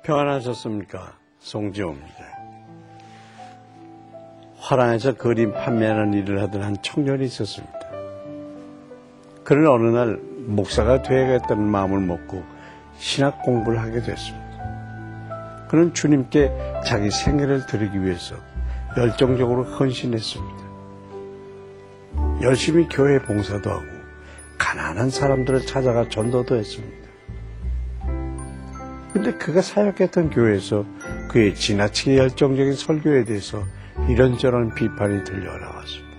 평안하셨습니까? 송지호입니다. 화랑에서 그림 판매하는 일을 하던 한 청년이 있었습니다. 그는 어느 날 목사가 되어야겠다는 마음을 먹고 신학 공부를 하게 됐습니다. 그는 주님께 자기 생애를 드리기 위해서 열정적으로 헌신했습니다. 열심히 교회 봉사도 하고 가난한 사람들을 찾아가 전도도 했습니다. 그런데 그가 사역했던 교회에서 그의 지나치게 열정적인 설교에 대해서 이런저런 비판이 들려나왔습니다.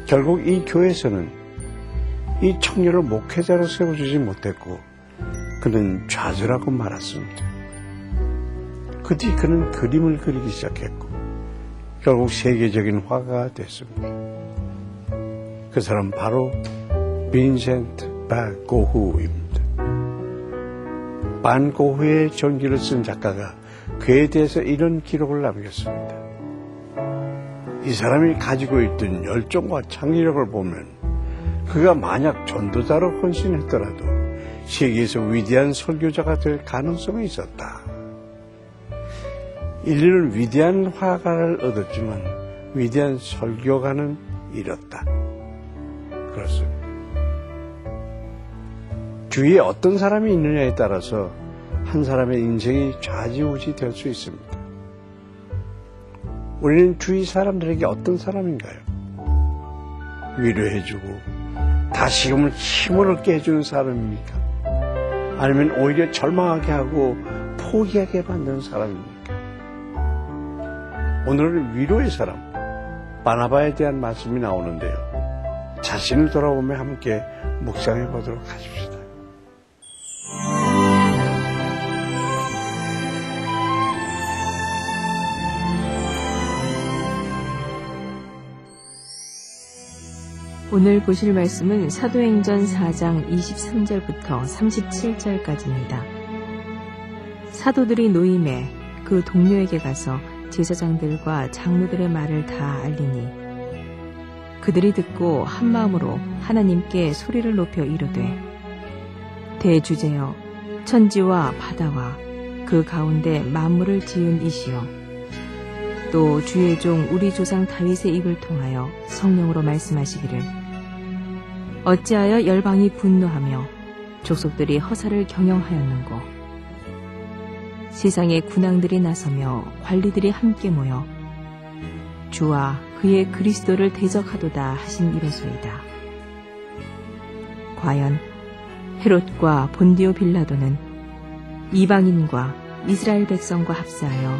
결국 이 교회에서는 이 청년을 목회자로 세워주지 못했고 그는 좌절하고 말았습니다. 그 뒤 그는 그림을 그리기 시작했고 결국 세계적인 화가가 됐습니다. 그 사람 바로 빈센트 반 고흐입니다. 반 고흐의 전기를 쓴 작가가 그에 대해서 이런 기록을 남겼습니다. 이 사람이 가지고 있던 열정과 창의력을 보면 그가 만약 전도자로 헌신했더라도 세계에서 위대한 설교자가 될 가능성이 있었다. 인류는 위대한 화가를 얻었지만 위대한 설교가는 잃었다. 그렇습니다. 주위에 어떤 사람이 있느냐에 따라서 한 사람의 인생이 좌지우지 될 수 있습니다. 우리는 주위 사람들에게 어떤 사람인가요? 위로해주고 다시금을 힘을 얻게 해주는 사람입니까? 아니면 오히려 절망하게 하고 포기하게 만드는 사람입니까? 오늘은 위로의 사람, 바나바에 대한 말씀이 나오는데요. 자신을 돌아보며 함께 묵상해 보도록 하십시다. 오늘 보실 말씀은 사도행전 4장 23절부터 37절까지입니다. 사도들이 노임에 그 동료에게 가서 제사장들과 장로들의 말을 다 알리니 그들이 듣고 한마음으로 하나님께 소리를 높여 이르되 대주제여 천지와 바다와 그 가운데 만물을 지은 이시여 또 주의 종 우리 조상 다윗의 입을 통하여 성령으로 말씀하시기를 어찌하여 열방이 분노하며 족속들이 허사를 경영하였는고 세상의 군왕들이 나서며 관리들이 함께 모여 주와 그의 그리스도를 대적하도다 하신 이로소이다. 과연 헤롯과 본디오 빌라도는 이방인과 이스라엘 백성과 합사하여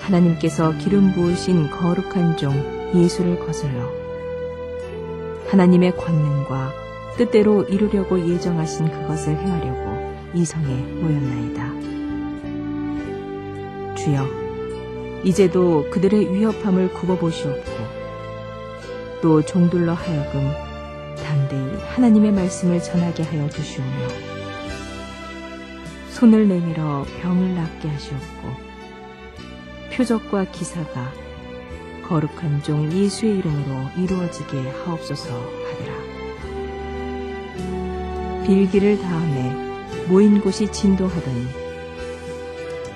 하나님께서 기름 부으신 거룩한 종 예수를 거슬러 하나님의 권능과 뜻대로 이루려고 예정하신 그것을 행하려고 이 성에 모였나이다. 주여, 이제도 그들의 위협함을 굽어보시옵고 또 종들로 하여금 담대히 하나님의 말씀을 전하게 하여 주시오며 손을 내밀어 병을 낫게 하시옵고 표적과 기사가 거룩한 종 예수의 이름으로 이루어지게 하옵소서 하더라. 빌기를 다음에 모인 곳이 진동하더니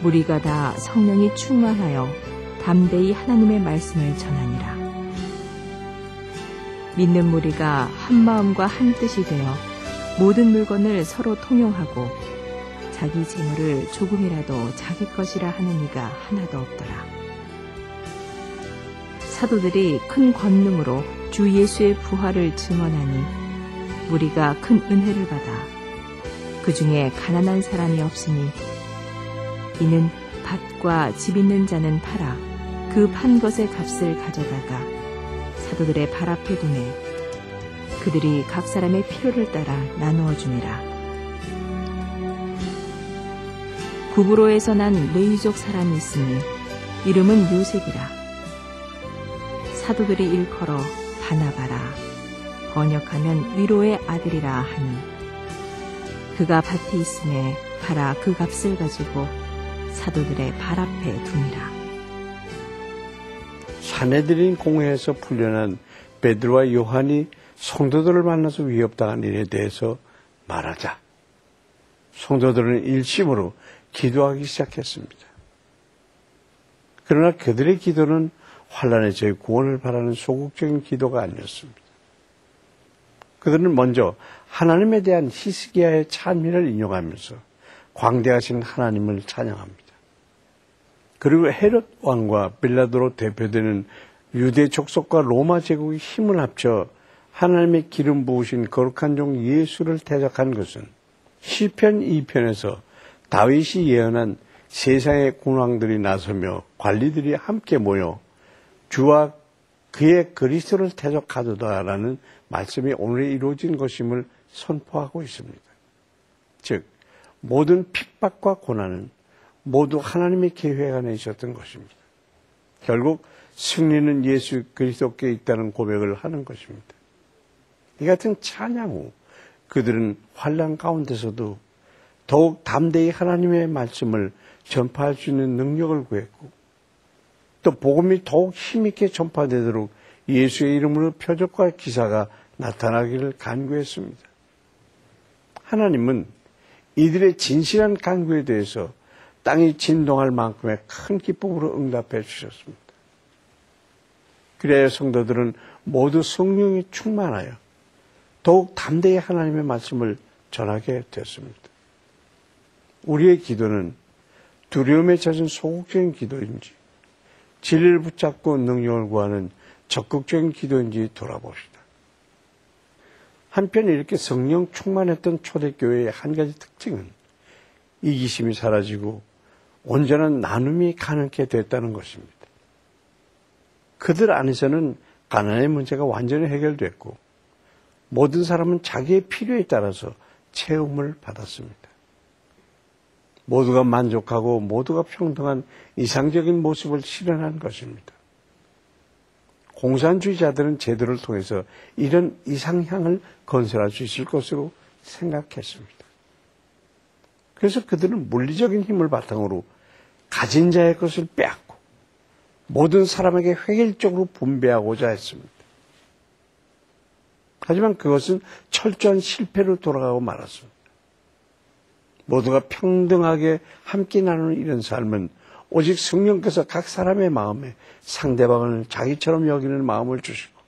무리가 다 성령이 충만하여 담대히 하나님의 말씀을 전하니라. 믿는 무리가 한 마음과 한 뜻이 되어 모든 물건을 서로 통용하고 자기 재물을 조금이라도 자기 것이라 하는 이가 하나도 없더라. 사도들이 큰 권능으로 주 예수의 부활을 증언하니 무리가 큰 은혜를 받아 그 중에 가난한 사람이 없으니 이는 밭과 집 있는 자는 팔아 그 판 것의 값을 가져다가 사도들의 발 앞에 두매 그들이 각 사람의 필요를 따라 나누어 줌이라. 구브로에서 난 레위족 사람이 있으니 이름은 요셉이라. 사도들이 일컬어 바나바라 번역하면 위로의 아들이라 하니 그가 밭에 있음에 팔아 그 값을 가지고 사도들의 발 앞에 두니라. 사내들인 공회에서 풀려난 베드로와 요한이 성도들을 만나서 위협당한 일에 대해서 말하자 성도들은 일심으로 기도하기 시작했습니다. 그러나 그들의 기도는 환난에 저희 구원을 바라는 소극적인 기도가 아니었습니다. 그들은 먼저 하나님에 대한 히스기야의 찬미를 인용하면서 광대하신 하나님을 찬양합니다. 그리고 헤롯 왕과 빌라도로 대표되는 유대 족속과 로마 제국이 힘을 합쳐 하나님의 기름 부으신 거룩한 종 예수를 대적한 것은 시편 2편에서 다윗이 예언한 세상의 군왕들이 나서며 관리들이 함께 모여 주와 그의 그리스도를 대적하도다라는 말씀이 오늘 이루어진 것임을 선포하고 있습니다. 즉 모든 핍박과 고난은 모두 하나님의 계획 안에 있었던 것입니다. 결국 승리는 예수 그리스도께 있다는 고백을 하는 것입니다. 이 같은 찬양 후 그들은 환난 가운데서도 더욱 담대히 하나님의 말씀을 전파할 수 있는 능력을 구했고 또 복음이 더욱 힘있게 전파되도록 예수의 이름으로 표적과 기사가 나타나기를 간구했습니다. 하나님은 이들의 진실한 간구에 대해서 땅이 진동할 만큼의 큰 기쁨으로 응답해 주셨습니다. 그래야 성도들은 모두 성령이 충만하여 더욱 담대히 하나님의 말씀을 전하게 됐습니다. 우리의 기도는 두려움에 젖은 소극적인 기도인지 진리를 붙잡고 능력을 구하는 적극적인 기도인지 돌아봅시다. 한편 이렇게 성령 충만했던 초대교회의 한 가지 특징은 이기심이 사라지고 온전한 나눔이 가능하게 됐다는 것입니다. 그들 안에서는 가난의 문제가 완전히 해결됐고 모든 사람은 자기의 필요에 따라서 채움을 받았습니다. 모두가 만족하고 모두가 평등한 이상적인 모습을 실현한 것입니다. 공산주의자들은 제도를 통해서 이런 이상향을 건설할 수 있을 것으로 생각했습니다. 그래서 그들은 물리적인 힘을 바탕으로 가진 자의 것을 빼앗고 모든 사람에게 획일적으로 분배하고자 했습니다. 하지만 그것은 철저한 실패로 돌아가고 말았습니다. 모두가 평등하게 함께 나누는 이런 삶은 오직 성령께서 각 사람의 마음에 상대방을 자기처럼 여기는 마음을 주시고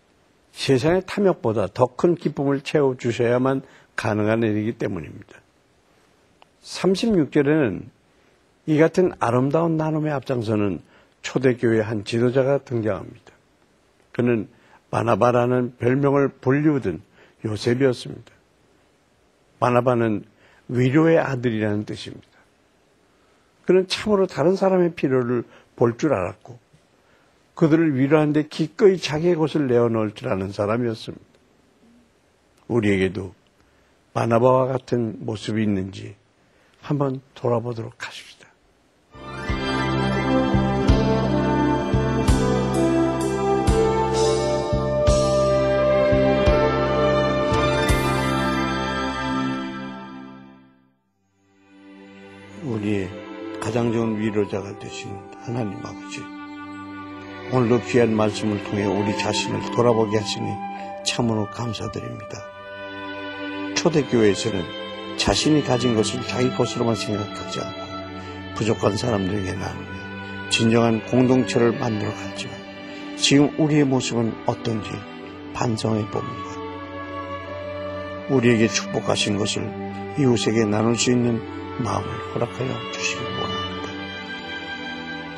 세상의 탐욕보다 더 큰 기쁨을 채워주셔야만 가능한 일이기 때문입니다. 36절에는 이 같은 아름다운 나눔의 앞장서는 초대교회의 한 지도자가 등장합니다. 그는 바나바라는 별명을 불리우던 요셉이었습니다. 바나바는 위로의 아들이라는 뜻입니다. 그는 참으로 다른 사람의 필요를 볼 줄 알았고 그들을 위로하는데 기꺼이 자기의 것을 내어놓을 줄 아는 사람이었습니다. 우리에게도 바나바와 같은 모습이 있는지 한번 돌아보도록 하십시다. 우리의 가장 좋은 위로자가 되신 하나님 아버지, 오늘도 귀한 말씀을 통해 우리 자신을 돌아보게 하시니 참으로 감사드립니다. 초대교회에서는 자신이 가진 것을 자기 것으로만 생각하지 않고 부족한 사람들에게 나누며 진정한 공동체를 만들어 갔지만 지금 우리의 모습은 어떤지 반성해 봅니다. 우리에게 축복하신 것을 이웃에게 나눌 수 있는 마음을 허락하여 주시기 원합니다.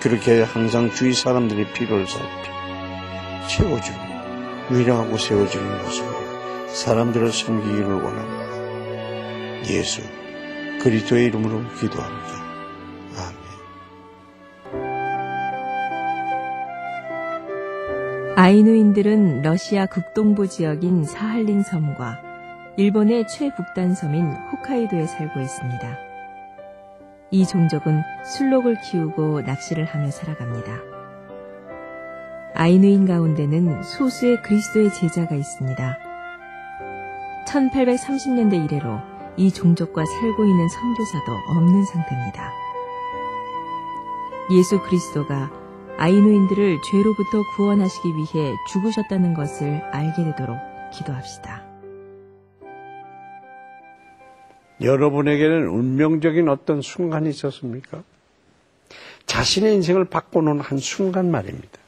그렇게 항상 주위 사람들의 필요를 살피 채워주고 위로하고 세워주는 모습으로 사람들을 섬기기를 원합니다. 예수 그리스도의 이름으로 기도합니다. 아멘. 아이누인들은 러시아 극동부 지역인 사할린 섬과 일본의 최북단 섬인 홋카이도에 살고 있습니다. 이 종족은 술록을 키우고 낚시를 하며 살아갑니다. 아이누인 가운데는 소수의 그리스도의 제자가 있습니다. 1830년대 이래로 이 종족과 살고 있는 선교사도 없는 상태입니다. 예수 그리스도가 아이누인들을 죄로부터 구원하시기 위해 죽으셨다는 것을 알게 되도록 기도합시다. 여러분에게는 운명적인 어떤 순간이 있었습니까? 자신의 인생을 바꿔놓은 한 순간 말입니다.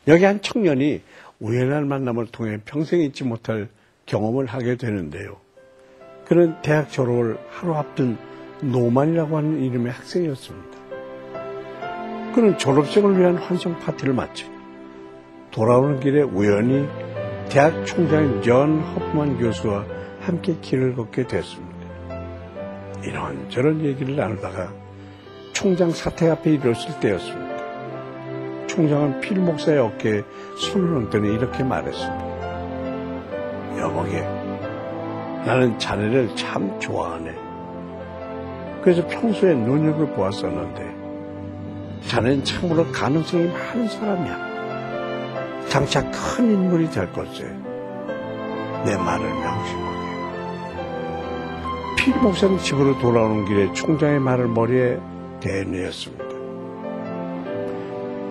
여기 한 청년이 우연한 만남을 통해 평생 잊지 못할 경험을 하게 되는데요. 그는 대학 졸업을 하루 앞둔 노만이라고 하는 이름의 학생이었습니다. 그는 졸업생을 위한 환송 파티를 마치고 돌아오는 길에 우연히 대학 총장인 존 허프만 교수와 함께 길을 걷게 됐습니다. 이런저런 얘기를 나누다가 총장 사퇴 앞에 이르렀을 때였습니다. 총장은 필 목사의 어깨에 손을 얹더니 이렇게 말했습니다. 여보게, 나는 자네를 참 좋아하네. 그래서 평소에 눈여겨보았었는데 자네는 참으로 가능성이 많은 사람이야. 장차 큰 인물이 될 걸세. 내 말을 명심하게. 필 목사는 집으로 돌아오는 길에 총장의 말을 머리에 대뇌었습니다.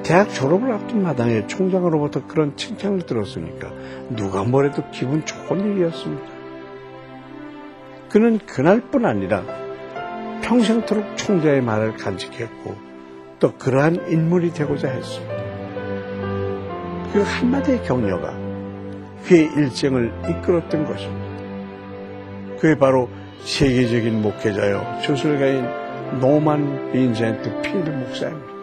대학 졸업을 앞둔 마당에 총장으로부터 그런 칭찬을 들었으니까 누가 뭐래도 기분 좋은 일이었습니다. 그는 그날뿐 아니라 평생토록 총장의 말을 간직했고 또 그러한 인물이 되고자 했습니다. 그 한마디의 격려가 그의 일생을 이끌었던 것입니다. 그게 바로 세계적인 목회자요 주술가인 노만 빈센트 필 목사입니다.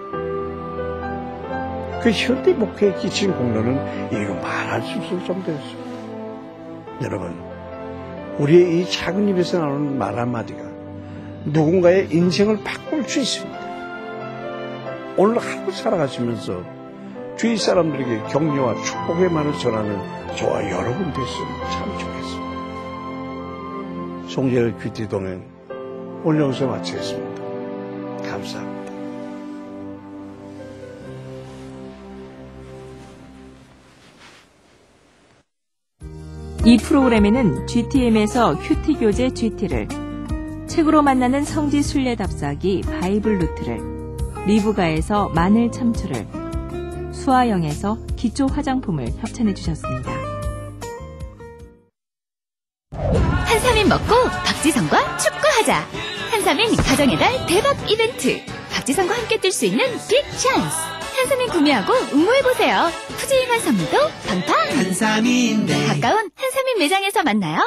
그 현대 목회에 끼친 공로는 이루 말할 수 없을 정도였습니다. 여러분, 우리의 이 작은 입에서 나오는 말 한마디가 누군가의 인생을 바꿀 수 있습니다. 오늘 하루 살아가시면서 주위 사람들에게 격려와 축복의 말을 전하는 저와 여러분 됐으면 참 좋겠습니다. 송재의 큐티 동행 오늘 여기서 마치겠습니다. 감사합니다. 이 프로그램에는 GTM에서 큐티 교재 GT를, 책으로 만나는 성지 순례 답사기 바이블 루트를, 리브가에서 마늘 참치를, 수아영에서 기초 화장품을 협찬해 주셨습니다. 한삼인 먹고 박지성과 축구하자. 한삼인 가정의 달 대박 이벤트. 박지성과 함께 뛸 수 있는 빅 찬스. 한삼인 구매하고 응모해보세요. 푸짐한 선물도 팡팡. 한삼인데 가까운 한삼인 매장에서 만나요.